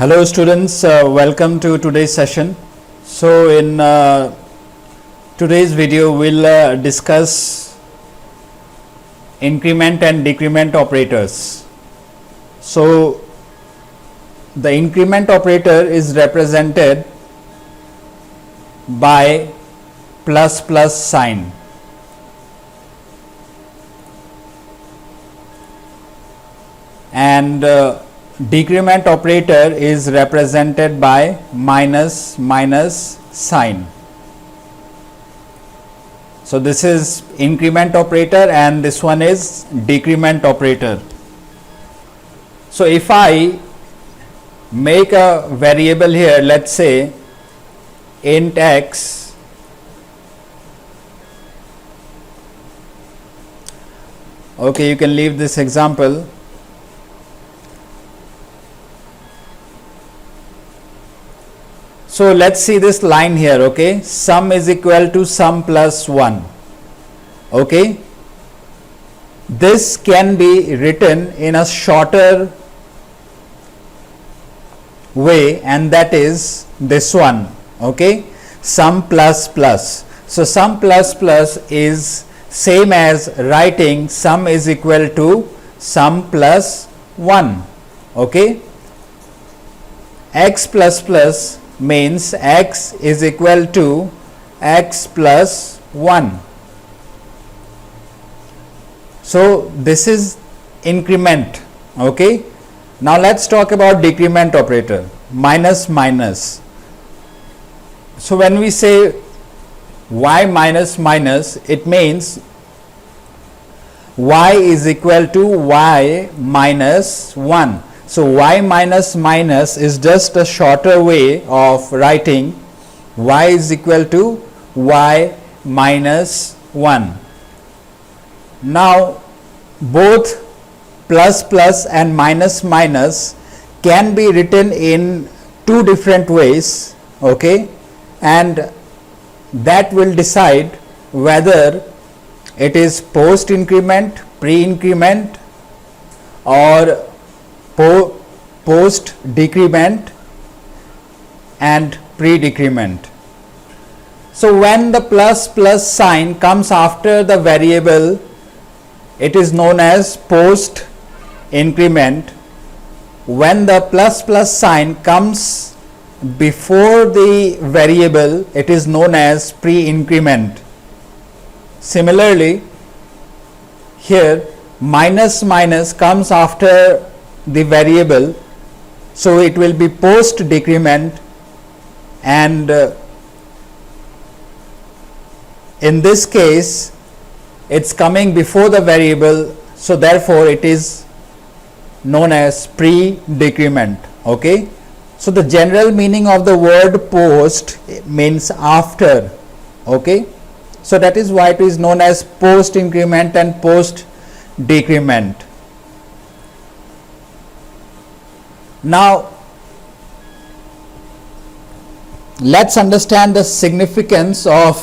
Hello students, welcome to today's session. So in today's video we'll discuss increment and decrement operators. So the increment operator is represented by plus sign, and decrement operator is represented by minus sign. So this is increment operator and this one is decrement operator. So if I make a variable here, let's say int x, okay, you can leave this example. So let's see this line here, okay, sum is equal to sum plus 1, okay. This can be written in a shorter way, and that is this one, okay, sum plus. So sum plus is same as writing sum is equal to sum plus 1, okay. X plus means x is equal to x plus 1. So this is increment, okay. Now let's talk about decrement operator, minus. So when we say y minus, it means y is equal to y minus 1. So y minus is just a shorter way of writing y is equal to y minus 1. Now both plus and minus can be written in two different ways, okay, and that will decide whether it is post increment, pre increment, or post decrement and pre decrement. So when the plus sign comes after the variable, it is known as post increment. When the plus sign comes before the variable, it is known as pre increment. Similarly, here minus comes after the variable, so it will be post decrement, and in this case it's coming before the variable, so therefore it is known as pre decrement, okay. So the general meaning of the word post means after, okay. So that is why it is known as post increment and post decrement. Now let's understand the significance of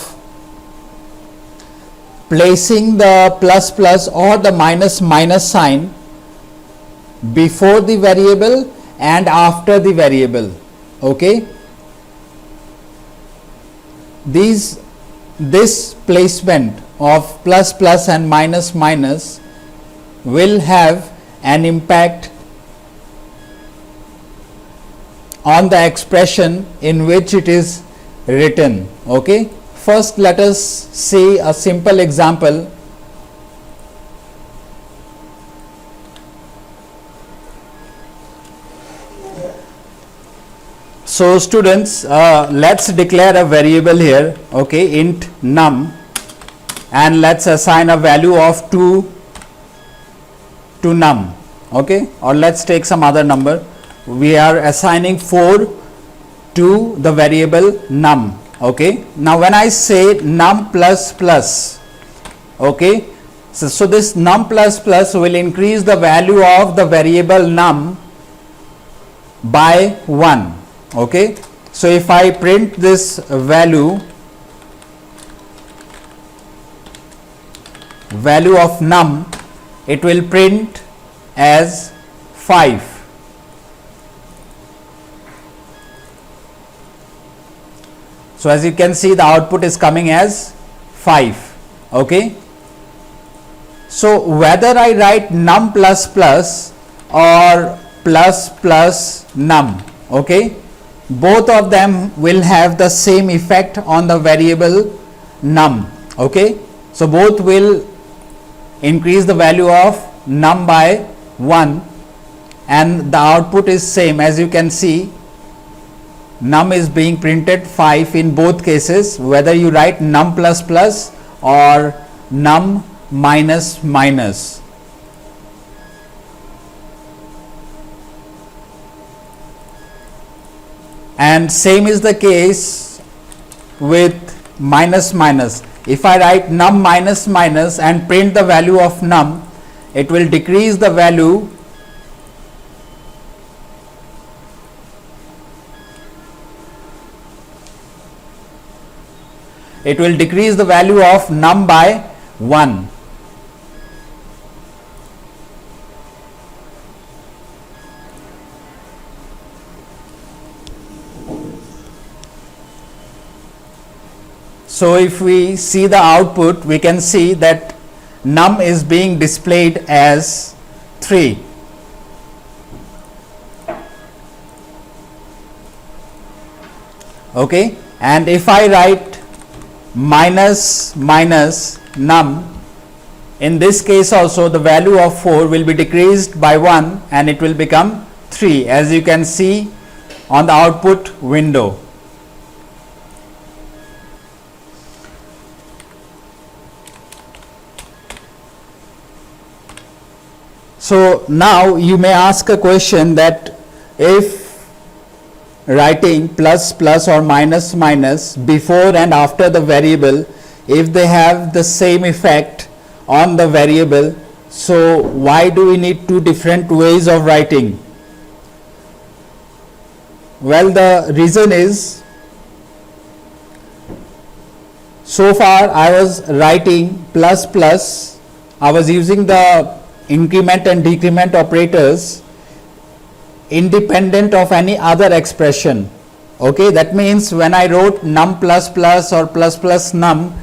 placing the plus or the minus sign before the variable and after the variable, okay. This placement of plus and minus will have an impact on the expression in which it is written, okay. First let us see a simple example. So students, let's declare a variable here, okay, int num, and let's assign a value of 2 to num, okay, or let's take some other number. We are assigning 4 to the variable num, okay. Now when I say num plus, okay, so this num plus will increase the value of the variable num by 1, okay. So if I print this value of num, it will print as 5, So as you can see, the output is coming as 5. Okay. So whether I write num plus plus or plus plus num, okay, both of them will have the same effect on the variable num. Okay. So both will increase the value of num by 1 and the output is same. As you can see, num is being printed 5 in both cases, whether you write num plus plus or num minus minus. And same is the case with minus minus. If I write num minus minus and print the value of num, it will decrease the value of num by 1. So if we see the output, we can see that num is being displayed as 3. Okay, and if I write minus minus num, in this case also the value of 4 will be decreased by 1 and it will become 3, as you can see on the output window. So now you may ask a question that if writing plus plus or minus minus before and after the variable, if they have the same effect on the variable, so why do we need two different ways of writing? Well, the reason is, so far I was writing plus plus, I was using the increment and decrement operators independent of any other expression. Okay, that means when I wrote num plus plus or plus plus num,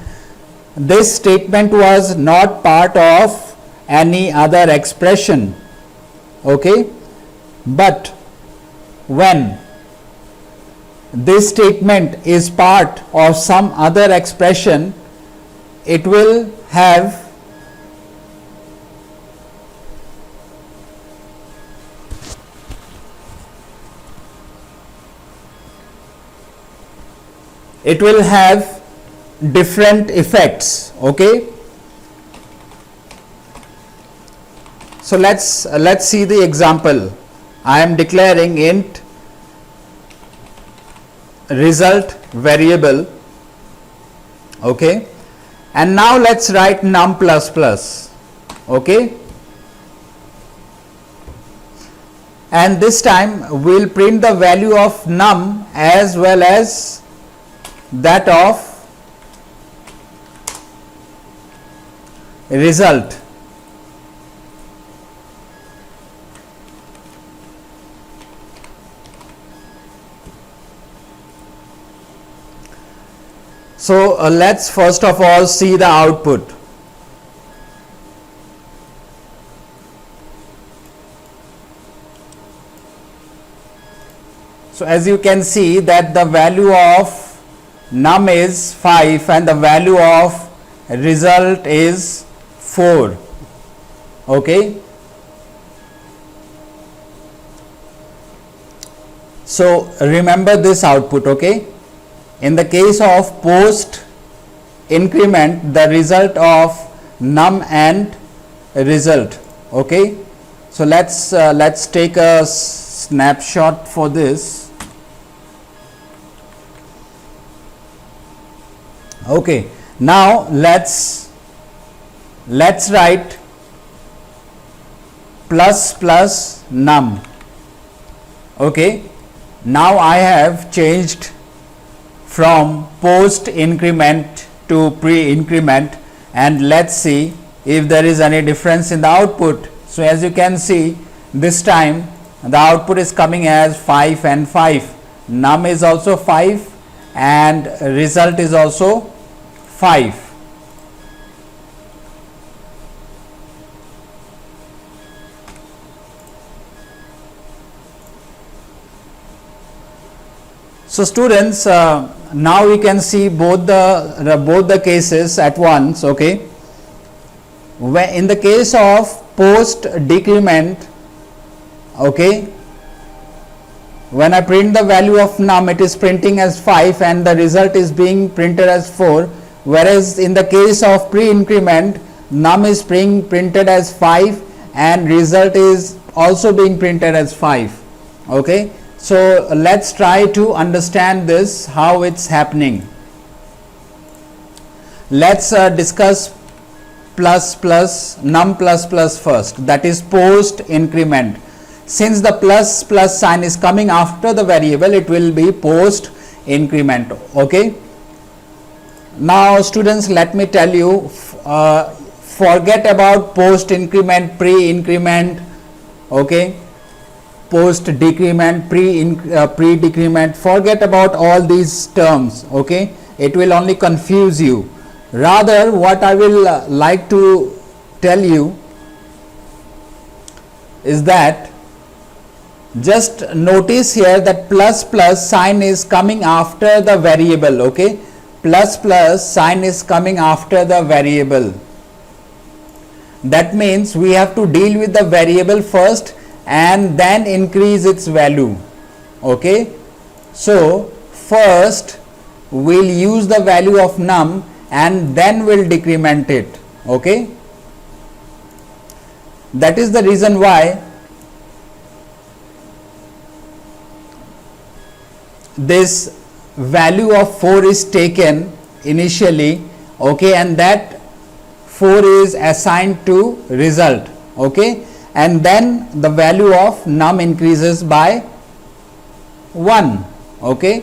this statement was not part of any other expression. Okay, but when this statement is part of some other expression, it will have different effects. Okay, so let's see the example. I am declaring int result variable. Okay, and now let's write num plus plus. Okay, and this time we'll print the value of num as well as that of result. So let's first of all see the output. So as you can see that the value of num is 5 and the value of result is 4. Okay, so remember this output. Okay, in the case of post increment, the result of num and result. Okay, so let's take a snapshot for this. Okay, now let's write plus plus num. Okay, now I have changed from post increment to pre increment, and let's see if there is any difference in the output. So as you can see, this time the output is coming as 5 and 5. Num is also 5 and result is also 5. So students, now we can see both the cases at once. Okay, in the case of post decrement, okay, when I print the value of num, it is printing as 5 and the result is being printed as 4, whereas in the case of pre increment, num is being printed as 5 and result is also being printed as 5. Okay, so let's try to understand this, how it's happening. Let's discuss num plus plus first, that is post increment. Since the plus sign is coming after the variable, it will be post increment. Okay, now students, let me tell you, forget about post increment, pre increment, okay, post decrement, pre decrement, forget about all these terms. Okay, it will only confuse you. Rather, what I will like to tell you is that just notice here that plus sign is coming after the variable. Okay, plus sign is coming after the variable. That means we have to deal with the variable first and then increase its value. Okay, so first we'll use the value of num and then we'll decrement it. Okay, that is the reason why this value of 4 is taken initially. Okay, and that 4 is assigned to result. Okay, and then the value of num increases by 1. Okay,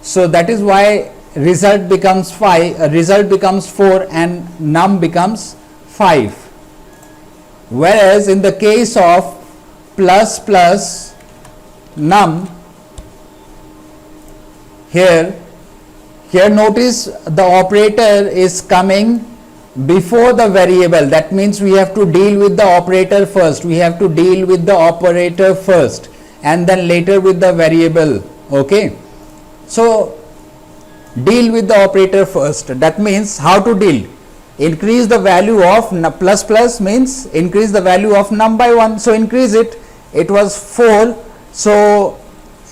so that is why result becomes 5, result becomes 4 and num becomes 5. Whereas in the case of plus num, here notice the operator is coming before the variable. That means we have to deal with the operator first. We have to deal with the operator first and then later with the variable. Okay, so deal with the operator first. That means how to deal? Increase the value of plus means increase the value of num by 1. So increase it. It was 4, so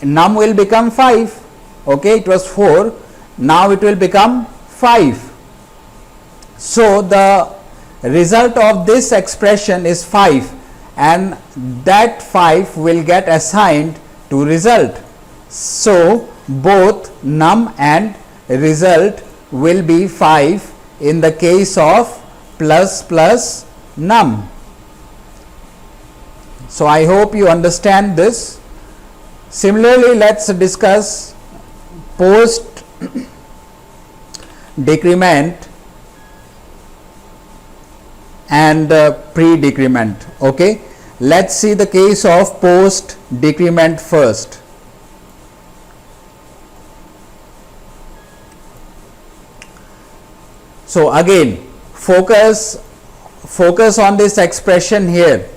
num will become 5. Okay, it was 4, now it will become 5. So the result of this expression is 5 and that 5 will get assigned to result. So both num and result will be 5 in the case of plus num. So I hope you understand this. Similarly, let's discuss post decrement and pre decrement. Okay, let's see the case of post decrement first. So again, focus on this expression here.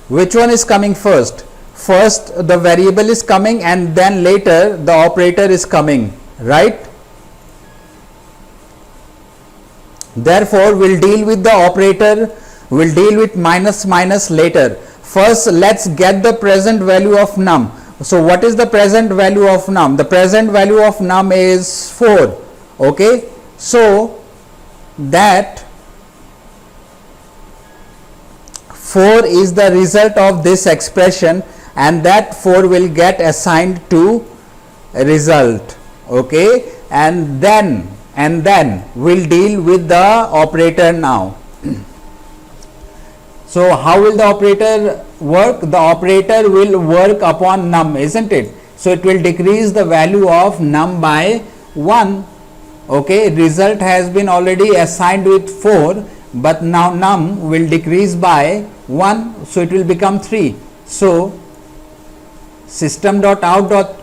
Which one is coming first? First the variable is coming and then later the operator is coming, right? Therefore we'll deal with the operator, we'll deal with minus later. First let's get the present value of num. So what is the present value of num? The present value of num is 4. Okay, so that 4 is the result of this expression and that 4 will get assigned to result. Okay, and then we'll deal with the operator now. So how will the operator work? The operator will work upon num, isn't it? So it will decrease the value of num by 1. Okay, result has been already assigned with 4, but now num will decrease by 1, so it will become 3. So system.out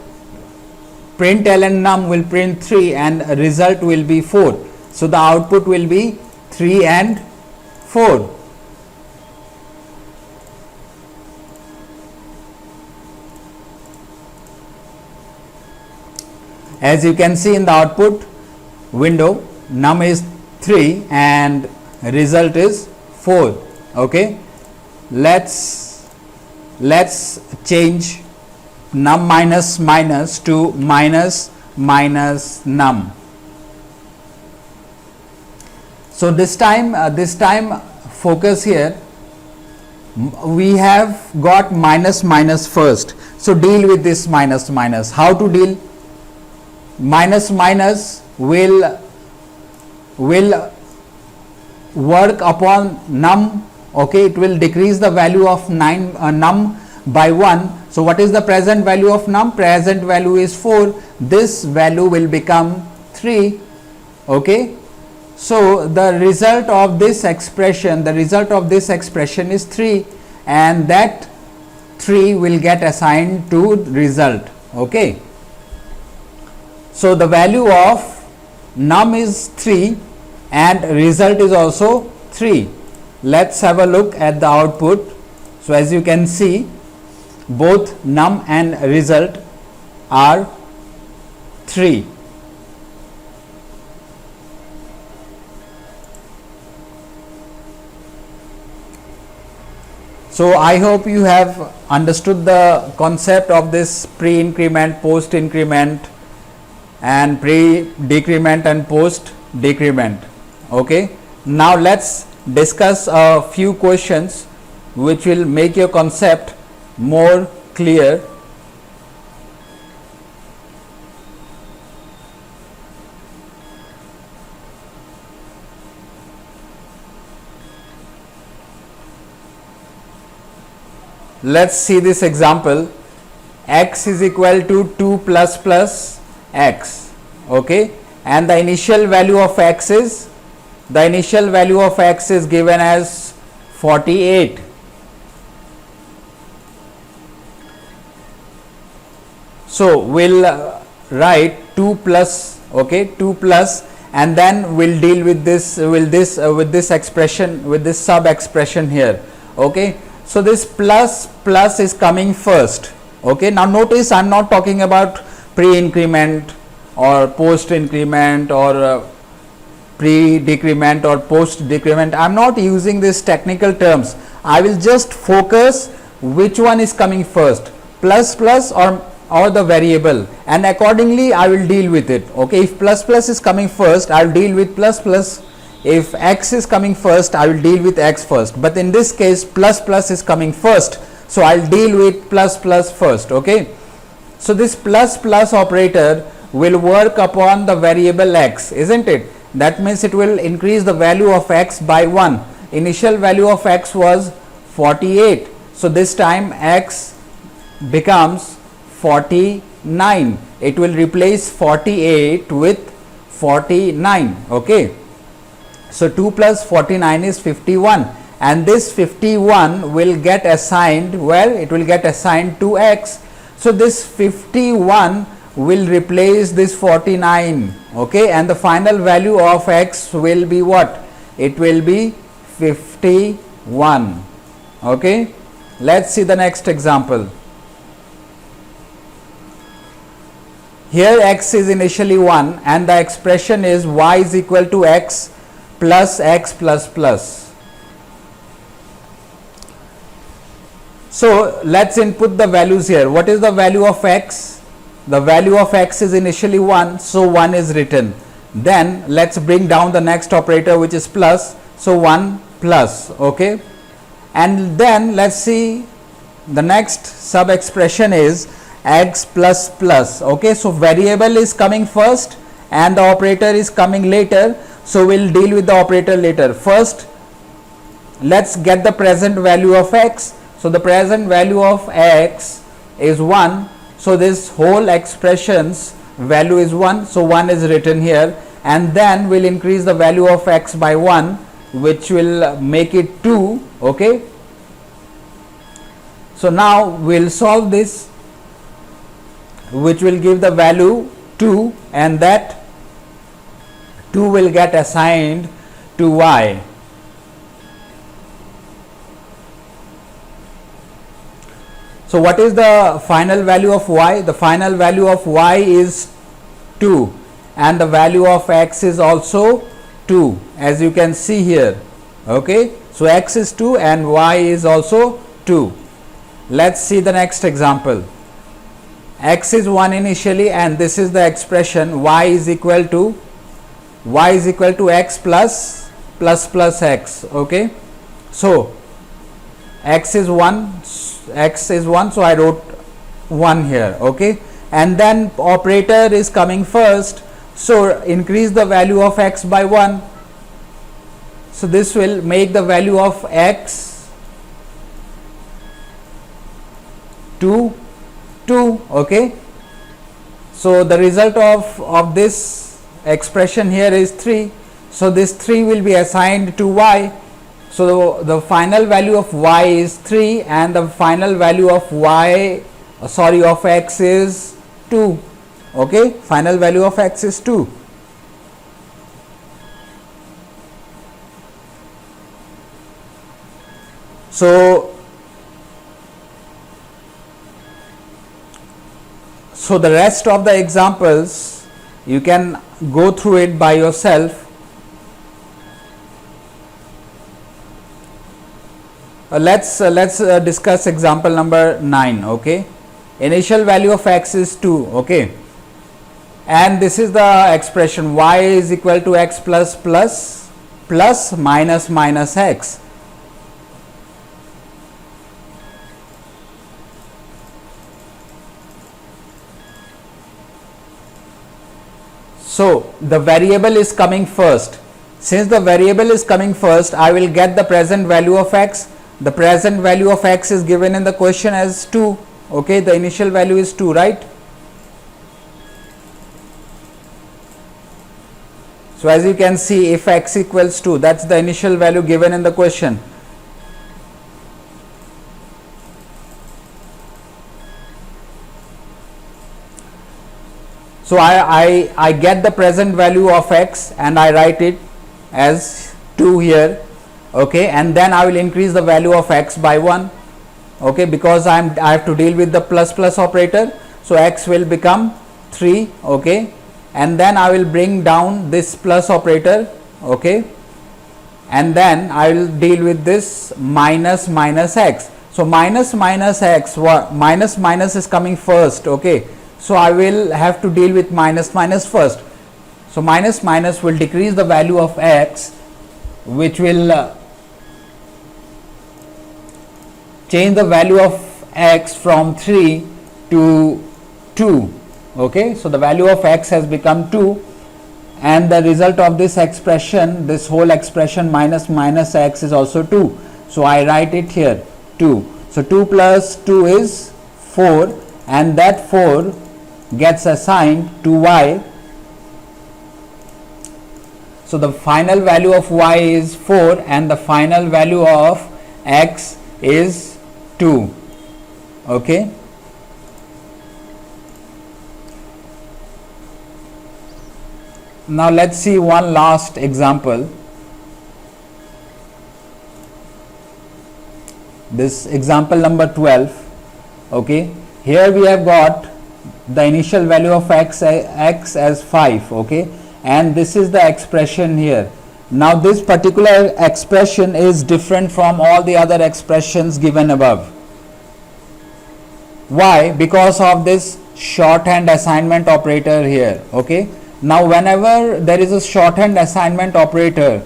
println num will print 3 and result will be 4. So the output will be 3 and 4. As you can see in the output window, num is 3 and result is 4. Okay, let's change num minus minus to minus minus num. So this time focus here, we have got minus minus first. So deal with this minus minus. How to deal? Minus minus will work upon num. Okay, it will decrease the value of num by 1. So what is the present value of num? Present value is 4. This value will become 3. Okay, so the result of this expression is 3, and that 3 will get assigned to result. Okay, so the value of num is 3 and result is also 3. Let's have a look at the output. So as you can see, both num and result are 3. So I hope you have understood the concept of this pre-increment, post-increment, and pre-decrement and post-decrement. Okay, now let's discuss a few questions which will make your concept more clear. Let's see this example. X is equal to 2 plus plus x. Okay, and the initial value of x is given as 48. So we'll write 2 plus, okay, 2 plus, and then we'll deal with this expression, with this sub expression here. Okay, so this plus is coming first. Okay, now notice I'm not talking about pre-increment or post-increment or pre-decrement or post-decrement. I'm not using these technical terms. I will just focus which one is coming first, plus plus or the variable, and accordingly I will deal with it. Okay, if plus plus is coming first, I will deal with plus plus. If x is coming first, I will deal with x first. But in this case, plus plus is coming first, so I'll deal with plus plus first. Okay, so this plus plus operator will work upon the variable x, isn't it? That means it will increase the value of x by 1. Initial value of x was 48, so this time x becomes 49. It will replace 48 with 49. Okay, so 2 plus 49 is 51, and this 51 will get assigned, well, it will get assigned to x. So this 51 will replace this 49. Okay, and the final value of x will be what? It will be 51. Okay, let's see the next example. Here x is initially 1 and the expression is y is equal to x plus x plus plus. So let's input the values here. What is the value of x? The value of x is initially 1, so 1 is written. Then let's bring down the next operator, which is plus, so 1 plus. Okay, and then let's see the next sub expression is x plus plus. Okay, so variable is coming first and the operator is coming later, so we'll deal with the operator later. First let's get the present value of x. So the present value of x is 1, so this whole expression's value is 1, so 1 is written here, and then we'll increase the value of x by 1, which will make it 2. Okay, so now we'll solve this, which will give the value 2 and that 2 will get assigned to y. So what is the final value of y? The final value of y is 2 and the value of x is also 2, as you can see here. Okay, so x is 2 and y is also 2. Let's see the next example. X is 1 initially and this is the expression y is equal to x plus x. Okay, so x is 1, so I wrote 1 here. Okay, and then operator is coming first, so increase the value of x by 1. So this will make the value of x 2. Okay, so the result of this expression here is 3. So this 3 will be assigned to y. So the final value of y is 3 and the final value of of x is 2. Okay, final value of x is 2. So the rest of the examples you can go through it by yourself. Let's discuss example number 9. Okay, initial value of x is 2. Okay, and this is the expression y is equal to x plus minus x. So the variable is coming first. Since the variable is coming first, I will get the present value of x. The present value of x is given in the question as 2. Okay, the initial value is 2, right? So as you can see, if x equals 2, that's the initial value given in the question. So I get the present value of x and I write it as 2 here. Okay, and then I will increase the value of x by 1. Okay, because I have to deal with the plus operator, so x will become 3. Okay, and then I will bring down this plus operator. Okay, and then I will deal with this minus x. So minus x, minus is coming first. Okay, so I will have to deal with minus first. So minus will decrease the value of x, which will change the value of x from 3 to 2. Okay, so the value of x has become 2 and the result of this expression, this whole expression minus x is also 2. So I write it here 2. So 2 plus 2 is 4 and that 4 gets assigned to y. So the final value of y is 4 and the final value of x is 2. Okay, now let's see one last example. This example number 12. Okay, here we have got the initial value of x as 5. Okay, and this is the expression here. Now this particular expression is different from all the other expressions given above. Why? Because of this shorthand assignment operator here. Okay, now whenever there is a shorthand assignment operator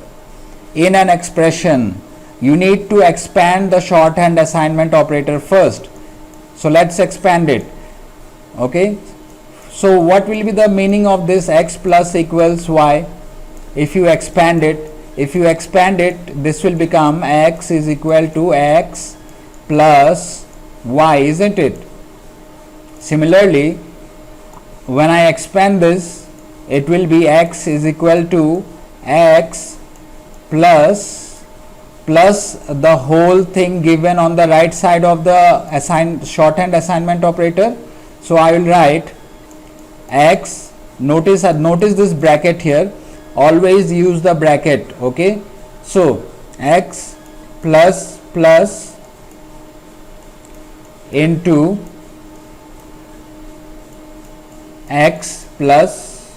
in an expression, you need to expand the shorthand assignment operator first. So let's expand it. Okay, so what will be the meaning of this x plus equals y? If you expand it, this will become x is equal to x plus y, isn't it? Similarly, when I expand this, it will be x is equal to x plus the whole thing given on the right side of the shorthand assignment operator. So I will write x notice this bracket here, always use the bracket. Okay, so x plus plus into x plus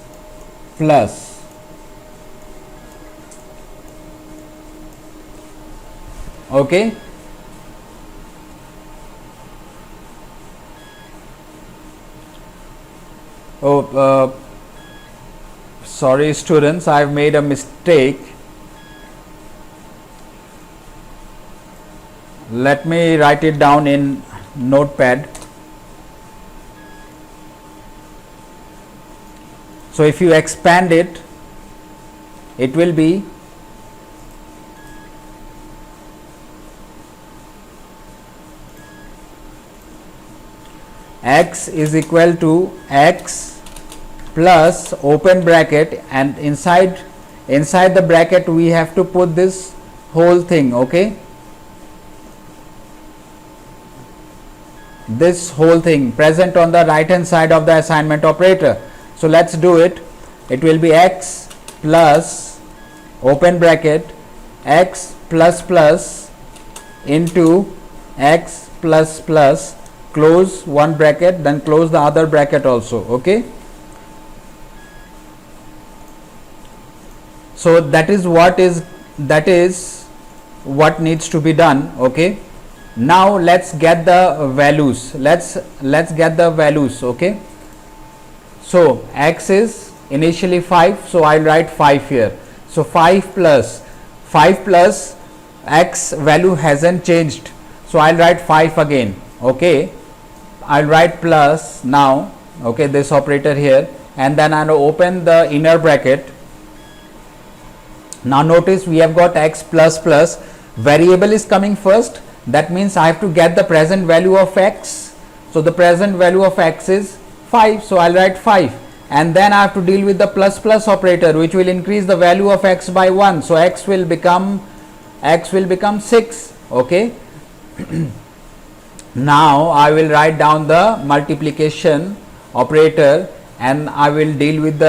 plus. Okay, sorry students, I've made a mistake. Let me write it down in notepad. So if you expand it, it will be x is equal to x plus open bracket, and inside the bracket we have to put this whole thing. Okay, this whole thing present on the right hand side of the assignment operator. So let's do it. It will be x plus open bracket x plus plus into x plus plus, close one bracket, then close the other bracket also. Okay, so that is what needs to be done. Okay, now let's get the values. Let's get the values. Okay, so x is initially 5, so I'll write 5 here. So 5 plus x value hasn't changed, so I'll write 5 again. Okay, I'll write plus now. Okay, this operator here, and then I'll open the inner bracket. Now notice we have got x plus plus, variable is coming first, that means I have to get the present value of x. So the present value of x is 5, so I'll write 5, and then I have to deal with the plus plus operator, which will increase the value of x by 1, so x will become 6. Okay, now I will write down the multiplication operator, and I will deal with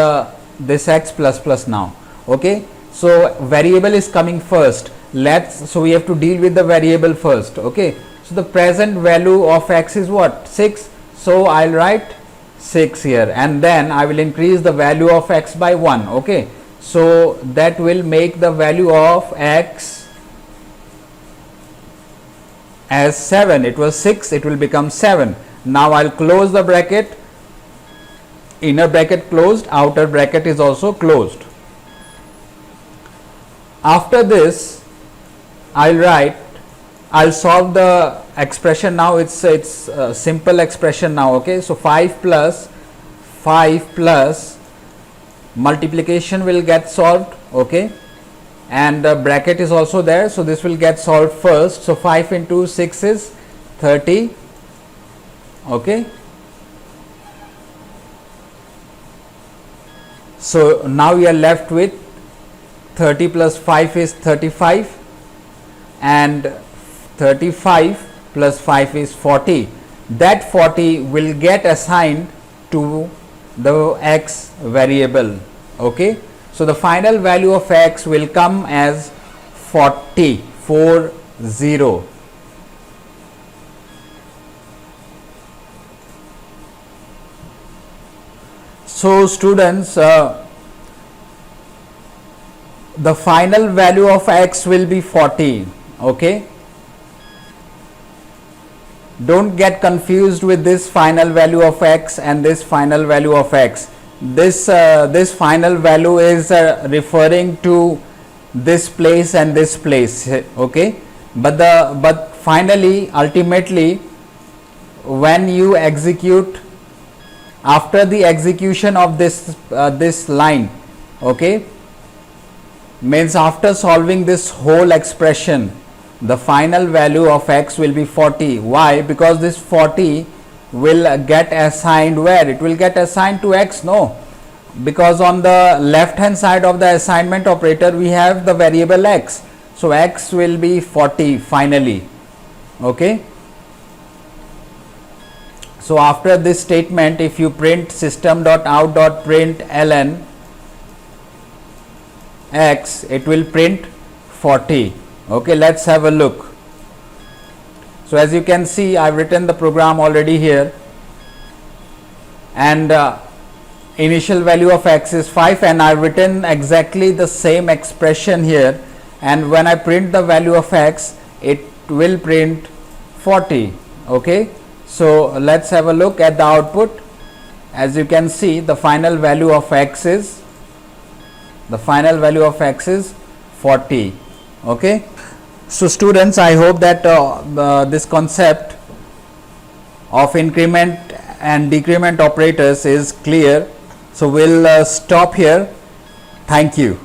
this x plus plus now. Okay, so variable is coming first. So we have to deal with the variable first. Okay, so the present value of x is what? 6. So I'll write 6 here, and then I will increase the value of x by 1. Okay, so that will make the value of x as 7. It was 6, it will become 7. Now I'll close the bracket, inner bracket closed, outer bracket is also closed. After this, I'll solve the expression now. It's a simple expression now. Okay, so 5 plus multiplication will get solved. Okay, and the bracket is also there, so this will get solved first. So 5 into 6 is 30. Okay, so now we are left with 30 plus 5 is 35, and 35 plus 5 is 40. That 40 will get assigned to the x variable. Okay, so the final value of x will come as 40. So students, the final value of x will be 40. Okay, don't get confused with this final value of x and this final value of x. This final value is referring to this place and this place. Okay, but finally, ultimately, when you execute, after the execution of this line, okay, means after solving this whole expression, the final value of x will be 40. Why? Because this 40 will get assigned where? It will get assigned to x. No, because on the left hand side of the assignment operator we have the variable x, so x will be 40 finally. Okay, So after this statement, if you print system.out.println x, it will print 40. Okay, let's have a look. So as you can see, I've written the program already here, and initial value of x is 5, and I've written exactly the same expression here, and when I print the value of x, it will print 40. Okay, so let's have a look at the output. As you can see, the final value of x is 40. Okay, so students, I hope that this concept of increment and decrement operators is clear. So we'll stop here. Thank you.